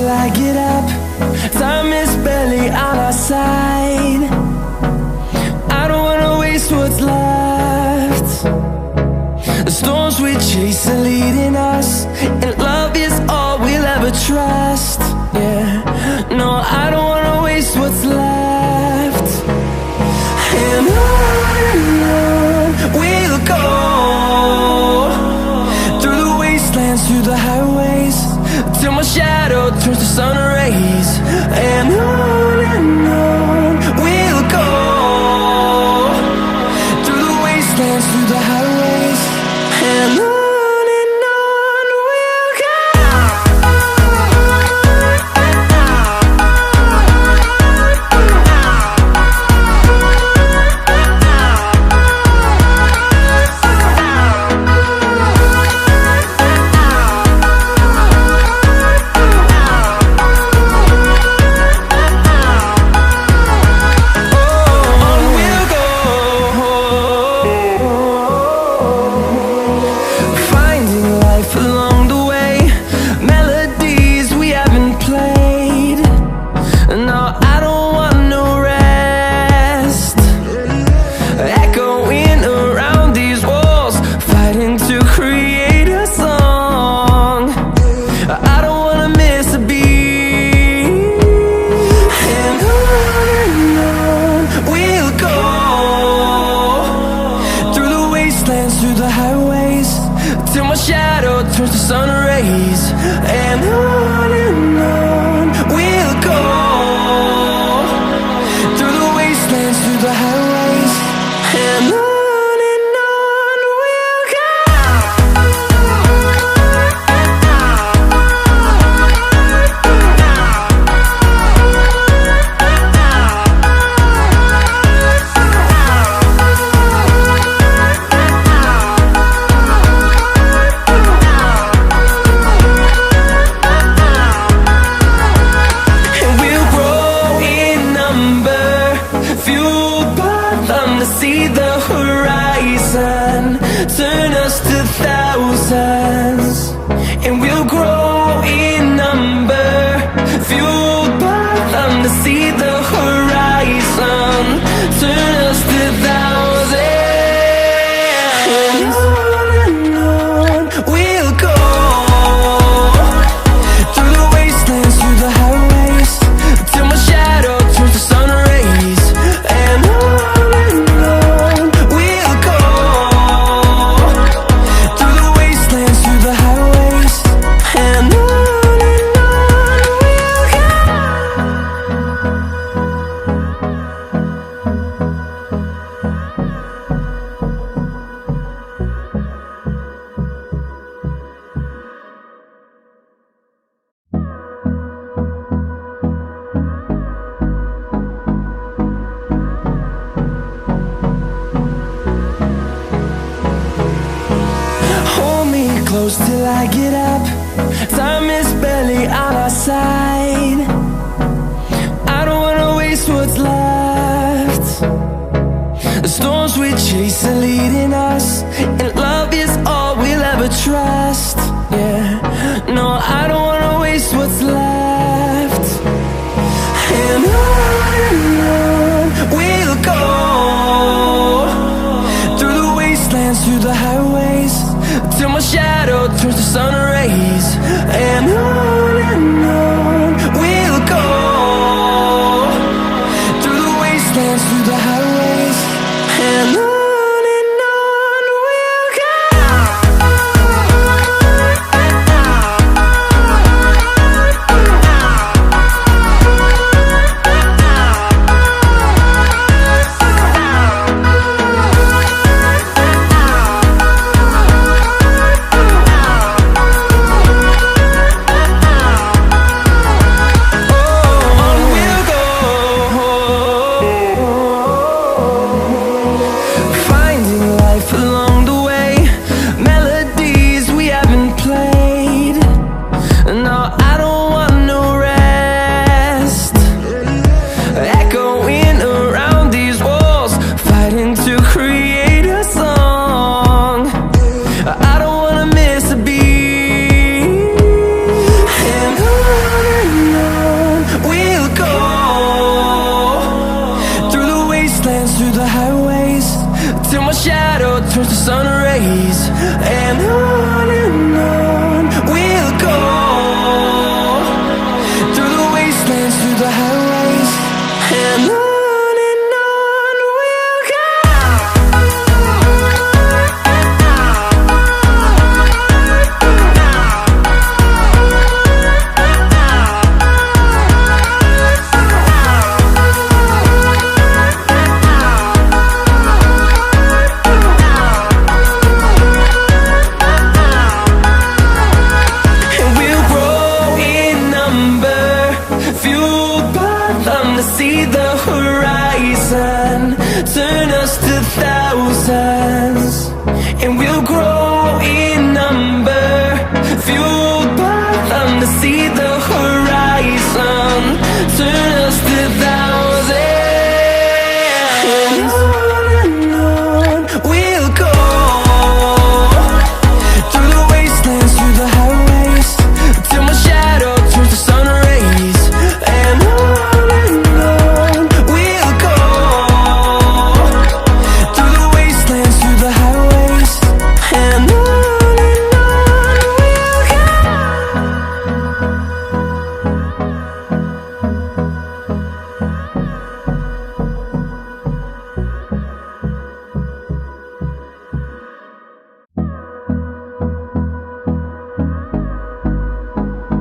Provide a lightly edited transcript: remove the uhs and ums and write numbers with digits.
till I get up. Time is barely on our side. I don't wanna waste what's left. The storms we chase are leading us, and love is all we'll ever trust. Yeah, no, I don't wanna waste what's left. And on we'll go, through the wastelands, through the highways, till my shadow turns to sun rays. And on we'll go, through the wastelands, through the highways, and on. Through the highways, till my shadow turns to sun rays. And on we'll go, through the wastelands, through the highways, and on. See the horizon turn us to thousands, and we'll grow in number, fueled by them. To see the horizon turn us to thousands, and on we'll go, through the wastelands, through the highways, till my shadow turns to sun rays. And on close till I get up. Time is barely on our side. I don't wanna waste what's left. The storms we chase are leading us, and love is all we'll ever trust. Yeah, no, I don't wanna waste what's left. And on we'll go, through the wastelands, through the highways, till my shadow turns to sun rays. And on we'll go, through the wastelands, through the highways, and on. Oh, see the horizon, turn us to thousands, and we'll grow in number, fuel